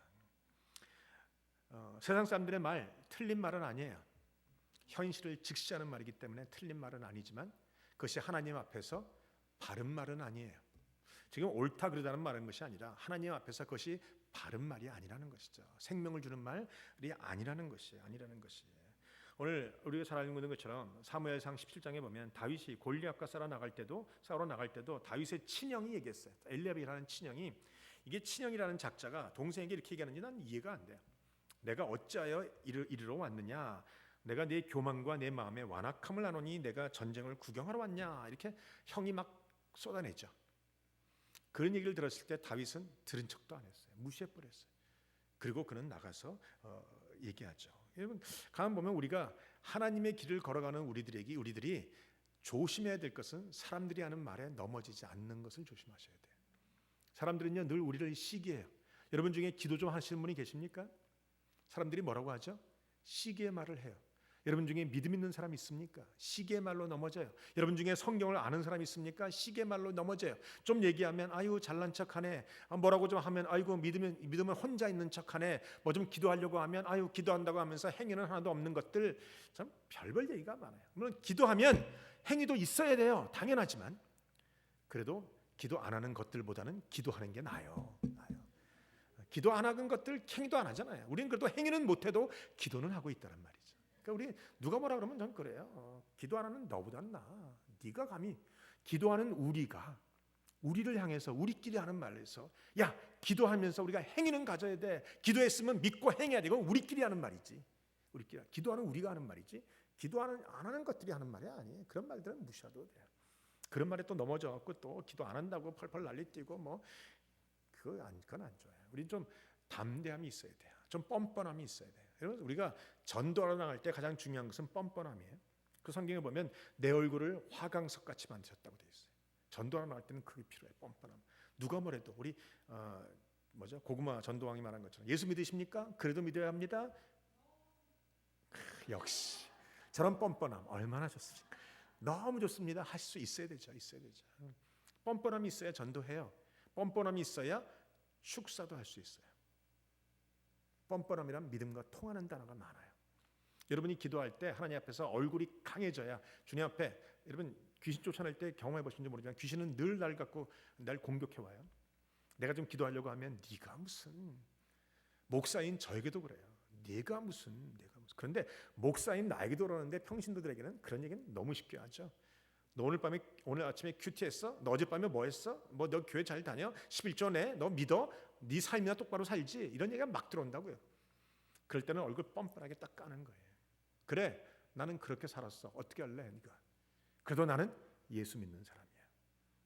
세상 사람들의 말 틀린 말은 아니에요. 현실을 직시하는 말이기 때문에 틀린 말은 아니지만 그것이 하나님 앞에서 바른 말은 아니에요. 지금 옳다 그르다는 말인 것이 아니라 하나님 앞에서 그것이 바른 말이 아니라는 것이죠. 생명을 주는 말이 아니라는 것이 오늘 우리가 잘 알고 있는 것처럼 사무엘상 17장에 보면 다윗이 골리앗과 싸우러 나갈 때도 다윗의 친형이 얘기했어요. 엘리압이라는 친형이, 이게 친형이라는 작자가 동생에게 이렇게 얘기하는지 난 이해가 안 돼요. 내가 어찌하여 이르러 왔느냐? 내가 네 교만과 내 마음의 완악함을 아노니 내가 전쟁을 구경하러 왔냐? 이렇게 형이 막 쏟아내죠. 그런 얘기를 들었을 때 다윗은 들은 척도 안 했어요. 무시해버렸어요. 그리고 그는 나가서 얘기하죠. 여러분, 가만 보면 우리가 하나님의 길을 걸어가는 우리들이 조심해야 될 것은 사람들이 하는 말에 넘어지지 않는 것을 조심하셔야 돼요. 사람들은요 늘 우리를 시기해요. 여러분 중에 기도 좀 하시는 분이 계십니까? 사람들이 뭐라고 하죠? 시기의 말을 해요. 여러분 중에 믿음 있는 사람 있습니까? 시기의 말로 넘어져요. 여러분 중에 성경을 아는 사람 있습니까? 시기의 말로 넘어져요. 좀 얘기하면 아유 잘난 척하네. 뭐라고 좀 하면 아이고 믿으면 혼자 있는 척하네. 뭐 좀 기도하려고 하면 아유 기도한다고 하면서 행위는 하나도 없는 것들, 참 별별 얘기가 많아요. 물론 기도하면 행위도 있어야 돼요. 당연하지만 그래도 기도 안 하는 것들보다는 기도하는 게 나아요. 기도 안 하는 것들 행위도 안 하잖아요. 우리는 그래도 행위는 못해도 기도는 하고 있다는 말이죠. 그러니까 우리 누가 뭐라 그러면 전 그래요. 기도 안 하는 너보다는 나아. 네가 감히 기도하는 우리를 향해서 우리끼리 하는 말에서 야 기도하면서 우리가 행위는 가져야 돼. 기도했으면 믿고 행해야 되고 우리끼리 하는 말이지. 우리끼리 기도하는 우리가 하는 말이지. 기도하는 안 하는 것들이 하는 말이 아니에요. 그런 말들은 무시해도 돼요. 그런 말에 또 넘어져 갖고 또 기도 안 한다고 펄펄 난리뛰고 뭐 그건 안 좋아요. 우리 좀 담대함이 있어야 돼요. 좀 뻔뻔함이 있어야 돼요. 여러분 우리가 전도하러 나갈 때 가장 중요한 것은 뻔뻔함이에요. 그 성경에 보면 내 얼굴을 화강석 같이 만드셨다고 되어 있어요. 전도하러 나갈 때는 그게 필요해요. 뻔뻔함. 누가 뭐래도 우리 고구마 전도왕이 말한 것처럼 예수 믿으십니까? 그래도 믿어야 합니다. 역시 저런 뻔뻔함 얼마나 좋습니까? 너무 좋습니다. 하실 수 있어야 되죠. 뻔뻔함이 있어야 전도해요. 뻔뻔함이 있어야 축사도 할 수 있어요. 뻔뻔함이란 믿음과 통하는 단어가 많아요. 여러분이 기도할 때 하나님 앞에서 얼굴이 강해져야 주님 앞에, 여러분 귀신 쫓아낼 때 경험해 보신지 모르지만 귀신은 늘 날 갖고 날 공격해 와요. 내가 좀 기도하려고 하면 네가 무슨, 목사인 저에게도 그래요. 네가 무슨. 그런데 목사인 나에게도 그러는데 평신도들에게는 그런 얘기는 너무 쉽게 하죠. 너 오늘 아침에 큐티했어? 너 어젯밤에 뭐 했어? 뭐 너 교회 잘 다녀? 11조 내? 너 믿어? 네 삶이나 똑바로 살지? 이런 얘기가 막 들어온다고요. 그럴 때는 얼굴 뻔뻔하게 딱 까는 거예요. 그래, 나는 그렇게 살았어. 어떻게 할래? 네가. 그래도 나는 예수 믿는 사람이야.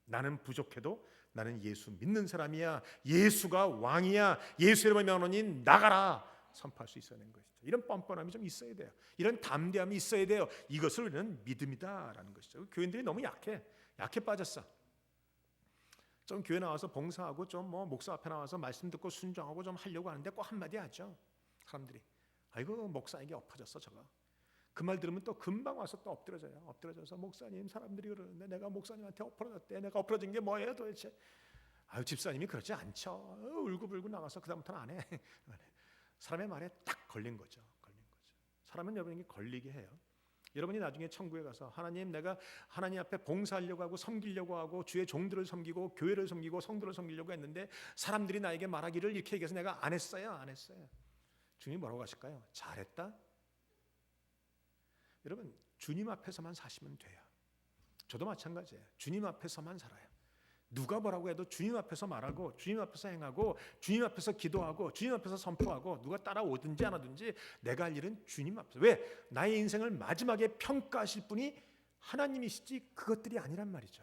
나는 부족해도 나는 예수 믿는 사람이야. 예수가 왕이야. 예수 이름을 명하노니 나가라. 선포할 수 있어야 되는 것이죠. 이런 뻔뻔함이 좀 있어야 돼요. 이런 담대함이 있어야 돼요. 이것을 우리는 믿음이다라는 것이죠. 교인들이 너무 약해 빠졌어. 좀 교회 나와서 봉사하고 좀 목사 앞에 나와서 말씀 듣고 순종하고 좀 하려고 하는데 꼭 한마디 하죠. 사람들이 아이고 목사에게 엎어졌어 저거. 그 말 들으면 또 금방 와서 또 엎드려져서 목사님 사람들이 그러는데 내가 목사님한테 엎어졌대. 내가 엎어진 게 뭐예요 도대체? 아유 집사님이 그러지 않죠. 울고불고 나가서 그다음부터는 안 해. 사람의 말에 딱 걸린 거죠. 사람은 여러분에게 걸리게 해요. 여러분이 나중에 천국에 가서 하나님 내가 하나님 앞에 봉사하려고 하고 섬기려고 하고 주의 종들을 섬기고 교회를 섬기고 성도를 섬기려고 했는데 사람들이 나에게 말하기를 이렇게 얘기해서 내가 안 했어요. 주님이 뭐라고 하실까요? 잘했다. 여러분 주님 앞에서만 사시면 돼요. 저도 마찬가지예요. 주님 앞에서만 살아요. 누가 뭐라고 해도 주님 앞에서 말하고 주님 앞에서 행하고 주님 앞에서 기도하고 주님 앞에서 선포하고 누가 따라오든지 안 오든지 내가 할 일은 주님 앞에서. 왜? 나의 인생을 마지막에 평가하실 분이 하나님이시지 그것들이 아니란 말이죠.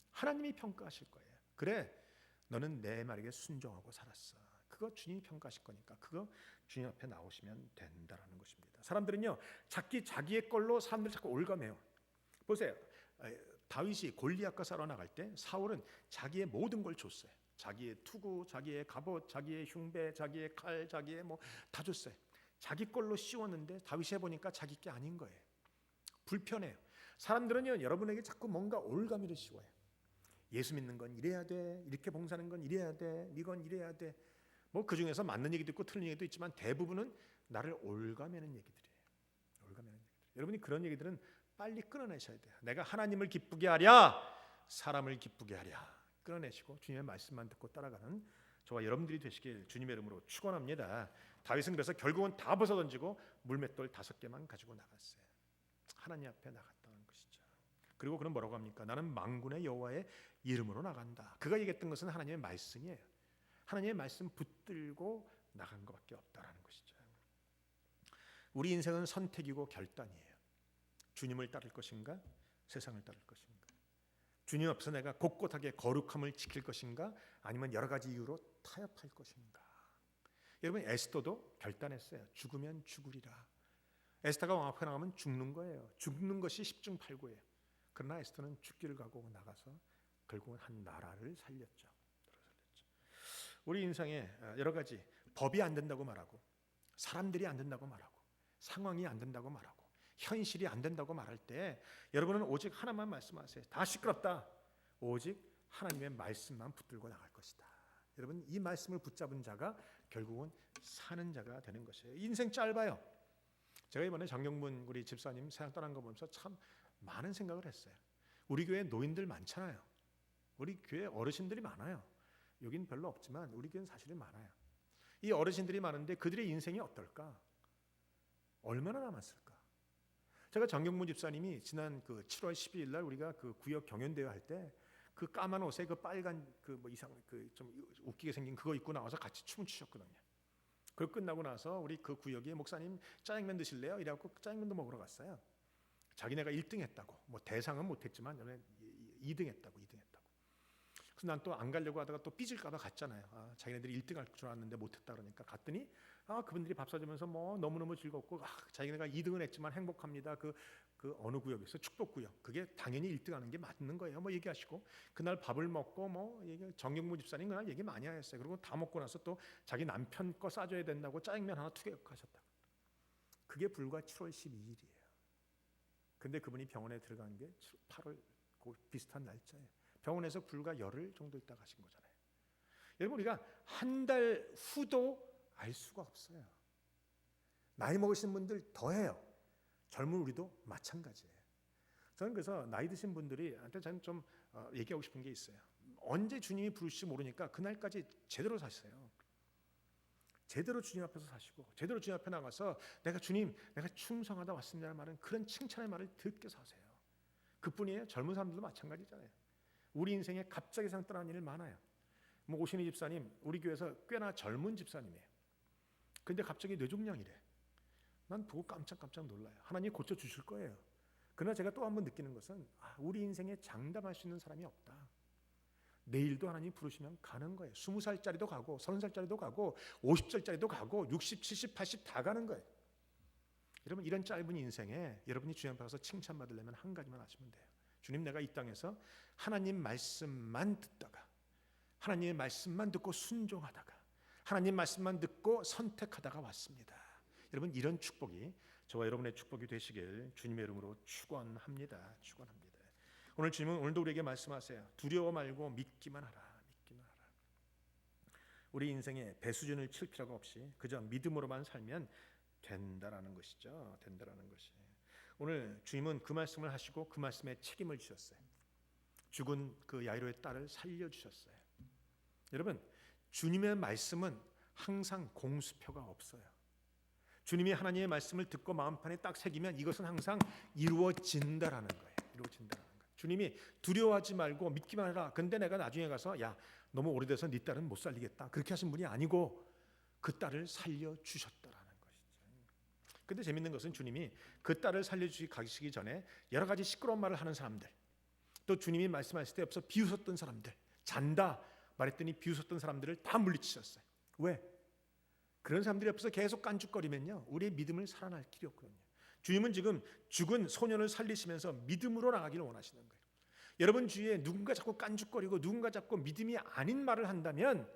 하나님이 평가하실 거예요. 그래 너는 내 말에게 순종하고 살았어. 그거 주님이 평가하실 거니까 그거 주님 앞에 나오시면 된다라는 것입니다. 사람들은요, 자기의 걸로 사람들 자꾸 올가매요. 보세요. 다윗이 골리앗과 싸워 나갈 때 사울은 자기의 모든 걸 줬어요. 자기의 투구, 자기의 갑옷, 자기의 흉배, 자기의 칼, 자기의 뭐 다 줬어요. 자기 걸로 씌웠는데 다윗이 해보니까 자기 게 아닌 거예요. 불편해요. 사람들은요, 여러분에게 자꾸 뭔가 올가미를 씌워요. 예수 믿는 건 이래야 돼, 이렇게 봉사하는 건 이래야 돼, 이건 이래야 돼. 뭐 그 중에서 맞는 얘기도 있고 틀린 얘기도 있지만 대부분은 나를 올가매는 얘기들이에요. 올가매는 얘기들. 여러분이 그런 얘기들은 빨리 끊어내셔야 돼요. 내가 하나님을 기쁘게 하랴, 사람을 기쁘게 하랴. 끊어내시고 주님의 말씀만 듣고 따라가는 저와 여러분들이 되시길 주님의 이름으로 축원합니다. 다윗은 그래서 결국은 다 벗어던지고 물맷돌 5개만 가지고 나갔어요. 하나님 앞에 나갔다는 것이죠. 그리고 그는 뭐라고 합니까? 나는 만군의 여호와의 이름으로 나간다. 그가 얘기했던 것은 하나님의 말씀이에요. 하나님의 말씀 붙들고 나간 것밖에 없다라는 것이죠. 우리 인생은 선택이고 결단이에요. 주님을 따를 것인가? 세상을 따를 것인가? 주님 앞에서 내가 곳곳하게 거룩함을 지킬 것인가? 아니면 여러 가지 이유로 타협할 것인가? 여러분, 에스더도 결단했어요. 죽으면 죽으리라. 에스더가 왕 앞에 나가면 죽는 거예요. 죽는 것이 10중 8구예요. 그러나 에스더는 죽기를 각오하고 나가서 결국은 한 나라를 살렸죠. 우리 인생에 여러 가지 법이 안 된다고 말하고, 사람들이 안 된다고 말하고, 상황이 안 된다고 말하고, 현실이 안 된다고 말할 때 여러분은 오직 하나만 말씀하세요. 다 시끄럽다. 오직 하나님의 말씀만 붙들고 나갈 것이다. 여러분, 이 말씀을 붙잡은 자가 결국은 사는 자가 되는 것이에요. 인생 짧아요. 제가 이번에 장경문 우리 집사님 세상 떠난 거 보면서 참 많은 생각을 했어요. 우리 교회 노인들 많잖아요. 우리 교회 어르신들이 많아요. 여긴 별로 없지만 우리 교회는 사실은 많아요. 이 어르신들이 많은데 그들의 인생이 어떨까? 얼마나 남았을까? 제가 장경문 집사님이 지난 그 7월 12일 날 우리가 그 구역 경연대회 할 때 그 까만 옷에 그 빨간 그 뭐 이상 그 좀 웃기게 생긴 그거 입고 나와서 같이 춤을 추셨거든요. 그걸 끝나고 나서 우리 그 구역에 목사님 짜장면 드실래요? 이래갖고 짜장면도 먹으러 갔어요. 자기네가 1등 했다고. 뭐 대상은 못했지만 2등 했다고. 그래서 난 또 안 가려고 하다가 또 삐질까봐 갔잖아요. 자기네들이 1등 할 줄 알았는데 못했다 그러니까 갔더니 그분들이 밥 사주면서 뭐 너무너무 즐겁고 자기네가 2등은 했지만 행복합니다. 그 어느 구역에서 축복구역. 그게 당연히 1등하는 게 맞는 거예요. 뭐 얘기하시고 그날 밥을 먹고 뭐 정경무 집사님 그날 얘기 많이 하셨어요. 그리고 다 먹고 나서 또 자기 남편 거 싸줘야 된다고 짜장면 하나 투격하셨다. 그게 불과 7월 12일이에요. 근데 그분이 병원에 들어간 게 8월 그 비슷한 날짜예요. 병원에서 불과 열흘 정도 있다 가신 거잖아요. 여러분, 우리가 한 달 후도 알 수가 없어요. 나이 먹으신 분들 더해요. 젊은 우리도 마찬가지예요. 저는 그래서 나이 드신 분들이한테 저는 좀 얘기하고 싶은 게 있어요. 언제 주님이 부르실지 모르니까 그날까지 제대로 사세요. 제대로 주님 앞에서 사시고 제대로 주님 앞에 나가서 내가 충성하다 왔습니다라는 말은 그런 칭찬의 말을 듣게 사세요. 그뿐이에요. 젊은 사람들도 마찬가지잖아요. 우리 인생에 갑자기 세상 떠나는 일 많아요. 뭐 오신희 집사님 우리 교회에서 꽤나 젊은 집사님이에요. 근데 갑자기 뇌종양이래. 난 보고 깜짝 놀라요. 하나님 고쳐주실 거예요. 그러나 제가 또 한 번 느끼는 것은 우리 인생에 장담할 수 있는 사람이 없다. 내일도 하나님 부르시면 가는 거예요. 20살짜리도 가고 30살짜리도 가고 50살짜리도 가고 60, 70, 80 다 가는 거예요. 여러분, 이런 짧은 인생에 여러분이 주님 앞에 가서 칭찬받으려면 한 가지만 하시면 돼요. 주님, 내가 이 땅에서 하나님 말씀만 듣다가 하나님의 말씀만 듣고 순종하다가 하나님 말씀만 듣고 선택하다가 왔습니다. 여러분, 이런 축복이 저와 여러분의 축복이 되시길 주님의 이름으로 축원합니다. 오늘 주님은 오늘도 우리에게 말씀하세요. 두려워 말고 믿기만 하라. 우리 인생에 배수진을 칠 필요가 없이 그저 믿음으로만 살면 된다라는 것이죠. 오늘 주님은 그 말씀을 하시고 그 말씀에 책임을 지셨어요. 죽은 그 야이로의 딸을 살려주셨어요. 여러분, 주님의 말씀은 항상 공수표가 없어요. 주님이 하나님의 말씀을 듣고 마음판에 딱 새기면 이것은 항상 이루어진다라는 거예요. 주님이 두려워하지 말고 믿기만 해라. 근데 내가 나중에 가서 너무 오래돼서 네 딸은 못 살리겠다. 그렇게 하신 분이 아니고 그 딸을 살려주셨다라는 것이죠. 근데 재밌는 것은 주님이 그 딸을 살려주시기 전에 여러 가지 시끄러운 말을 하는 사람들, 또 주님이 말씀하실 때 옆에서 비웃었던 사람들, 잔다 말했더니 비웃었던 사람들을 다 물리치셨어요. 왜? 그런 사람들이 옆에서 계속 깐죽거리면요, 우리의 믿음을 살아날 길이 없거든요. 주님은 지금 죽은 소년을 살리시면서 믿음으로 나가기를 원하시는 거예요. 여러분 주위에 누군가 자꾸 깐죽거리고 누군가 자꾸 믿음이 아닌 말을 한다면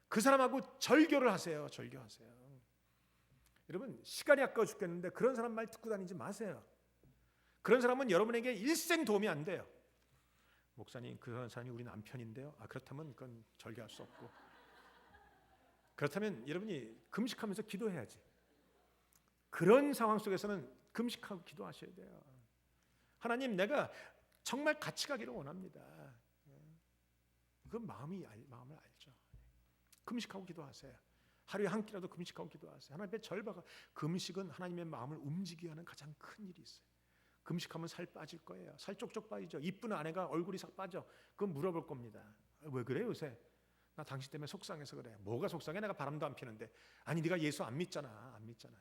그 사람하고 절교를 하세요. 절교하세요. 여러분 시간이 아까워 죽겠는데 그런 사람 말 듣고 다니지 마세요. 그런 사람은 여러분에게 일생 도움이 안 돼요. 목사님, 그런 사람이 우리 남편인데요. 그렇다면 그건 절교할 수 없고, 그렇다면 여러분이 금식하면서 기도해야지. 그런 상황 속에서는 금식하고 기도하셔야 돼요. 하나님, 내가 정말 같이 가기를 원합니다. 그 마음을 알죠. 금식하고 기도하세요. 하루에 한 끼라도 금식하고 기도하세요. 하나님의 절박한 금식은 하나님의 마음을 움직이게 하는 가장 큰 일이 있어요. 금식하면 살 빠질 거예요. 살 쪽쪽 빠지죠. 이쁜 아내가 얼굴이 싹 빠져. 그건 물어볼 겁니다. 왜 그래 요새? 나 당신 때문에 속상해서 그래. 뭐가 속상해? 내가 바람도 안 피는데. 아니 네가 예수 안 믿잖아. 안 믿잖아.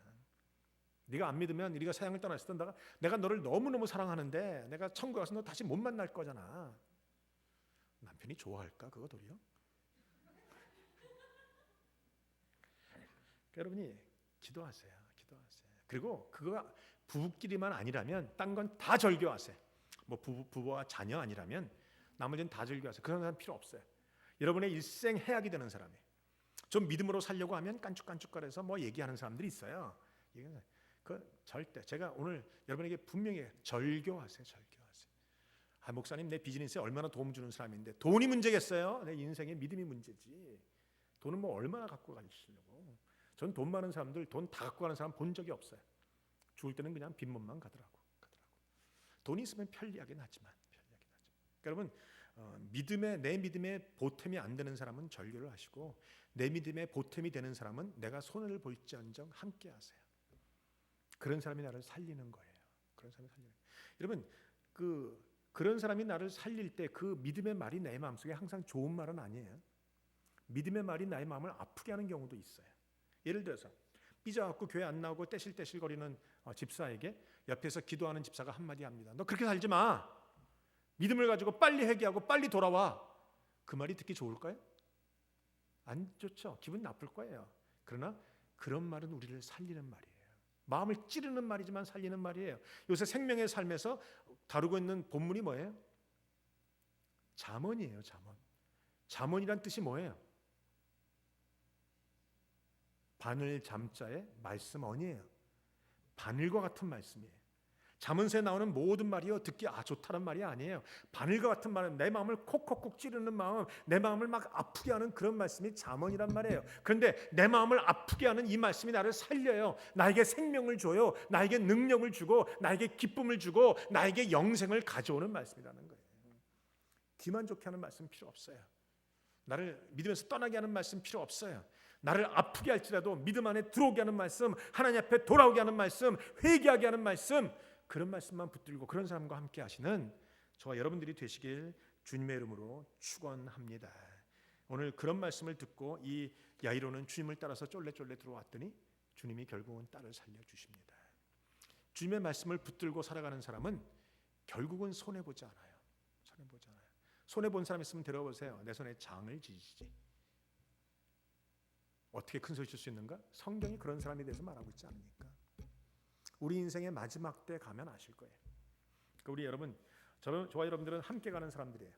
네가 안 믿으면 네가 세상을 떠났을 때 내가 너를 너무너무 사랑하는데 내가 천국 가서 너 다시 못 만날 거잖아. 남편이 좋아할까 그거 도리어? 여러분이 기도하세요. 기도하세요. 그리고 그거가 부부끼리만 아니라면 딴 건 다 절교하세요. 뭐 부부와 자녀 아니라면 나머지는 다 절교하세요. 그런 사람 필요 없어요. 여러분의 일생 해악이 되는 사람이 좀 믿음으로 살려고 하면 깐죽깐죽거려서 뭐 얘기하는 사람들이 있어요. 그 절대 제가 오늘 여러분에게 분명히 절교하세요. 절교하세요. 목사님, 내 비즈니스에 얼마나 도움 주는 사람인데 돈이 문제겠어요? 내 인생의 믿음이 문제지. 돈은 뭐 얼마나 갖고 가시려고. 전 돈 많은 사람들 돈 다 갖고 가는 사람 본 적이 없어요. 죽을 때는 그냥 빈몸만 가더라고. 돈이 있으면 편리하긴 하지만. 여러분 내 믿음에 보탬이 안 되는 사람은 절교를 하시고 내 믿음에 보탬이 되는 사람은 내가 손을 볼지언정 함께 하세요. 그런 사람이 나를 살리는 거예요. 그런 사람이 살리는 거예요. 여러분 그런 사람이 나를 살릴 때 그 믿음의 말이 내 마음속에 항상 좋은 말은 아니에요. 믿음의 말이 나의 마음을 아프게 하는 경우도 있어요. 예를 들어서 삐져갖고 교회 안 나오고 떼실떼실거리는 집사에게 옆에서 기도하는 집사가 한마디 합니다. 너 그렇게 살지 마. 믿음을 가지고 빨리 회개하고 빨리 돌아와. 그 말이 듣기 좋을까요? 안 좋죠. 기분 나쁠 거예요. 그러나 그런 말은 우리를 살리는 말이에요. 마음을 찌르는 말이지만 살리는 말이에요. 요새 생명의 삶에서 다루고 있는 본문이 뭐예요? 잠언이에요. 잠언. 잠언이란 뜻이 뭐예요? 바늘 잠자에 말씀 언이에요. 바늘과 같은 말씀이에요. 잠언서에 나오는 모든 말이요 듣기 좋다는 말이 아니에요. 바늘과 같은 말은 내 마음을 콕콕콕 찌르는 마음, 내 마음을 막 아프게 하는 그런 말씀이 잠언이란 말이에요. 그런데 내 마음을 아프게 하는 이 말씀이 나를 살려요. 나에게 생명을 줘요. 나에게 능력을 주고 나에게 기쁨을 주고 나에게 영생을 가져오는 말씀이라는 거예요. 귀만 좋게 하는 말씀 필요 없어요. 나를 믿으면서 떠나게 하는 말씀 필요 없어요. 나를 아프게 할지라도 믿음 안에 들어오게 하는 말씀, 하나님 앞에 돌아오게 하는 말씀, 회개하게 하는 말씀, 그런 말씀만 붙들고 그런 사람과 함께 하시는 저와 여러분들이 되시길 주님의 이름으로 축원합니다. 오늘 그런 말씀을 듣고 이 야이로는 주님을 따라서 쫄래쫄래 들어왔더니 주님이 결국은 딸을 살려주십니다. 주님의 말씀을 붙들고 살아가는 사람은 결국은 손해보지 않아요. 손해보지 않아요. 손해본 사람 있으면 데려보세요. 내 손에 장을 지지지. 어떻게 큰 소리 칠 수 있는가? 성경이 그런 사람에 대해서 말하고 있지 않으니까. 우리 인생의 마지막 때 가면 아실 거예요. 그러니까 우리 여러분, 저와 여러분들은 함께 가는 사람들이에요.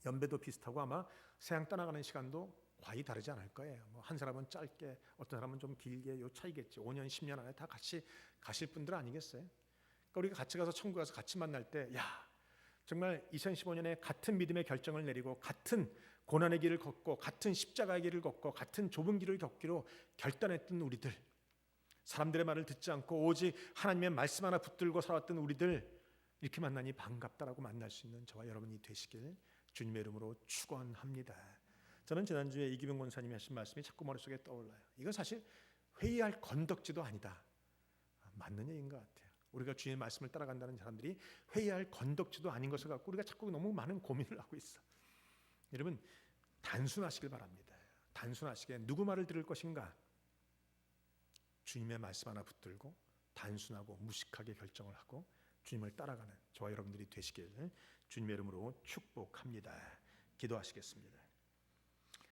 연배도 비슷하고 아마 세상 떠나가는 시간도 과히 다르지 않을 거예요. 뭐 한 사람은 짧게, 어떤 사람은 좀 길게, 요 차이겠지. 5년, 10년 안에 다 같이 가실 분들 아니겠어요? 그러니까 우리가 같이 가서 천국 가서 같이 만날 때, 정말 2015년에 같은 믿음의 결정을 내리고 같은 고난의 길을 걷고 같은 십자가의 길을 걷고 같은 좁은 길을 걷기로 결단했던 우리들, 사람들의 말을 듣지 않고 오직 하나님의 말씀 하나 붙들고 살았던 우리들, 이렇게 만나니 반갑다라고 만날 수 있는 저와 여러분이 되시길 주님의 이름으로 축원합니다. 저는 지난주에 이기병 권사님이 하신 말씀이 자꾸 머릿속에 떠올라요. 이건 사실 회의할 건덕지도 아니다. 맞는 얘기인 것 같아요. 우리가 주님의 말씀을 따라간다는 사람들이 회의할 건덕지도 아닌 것을 갖고 우리가 자꾸 너무 많은 고민을 하고 있어. 여러분 단순하시길 바랍니다. 단순하시게 누구 말을 들을 것인가? 주님의 말씀 하나 붙들고 단순하고 무식하게 결정을 하고 주님을 따라가는 저와 여러분들이 되시길 주님의 이름으로 축복합니다. 기도하시겠습니다.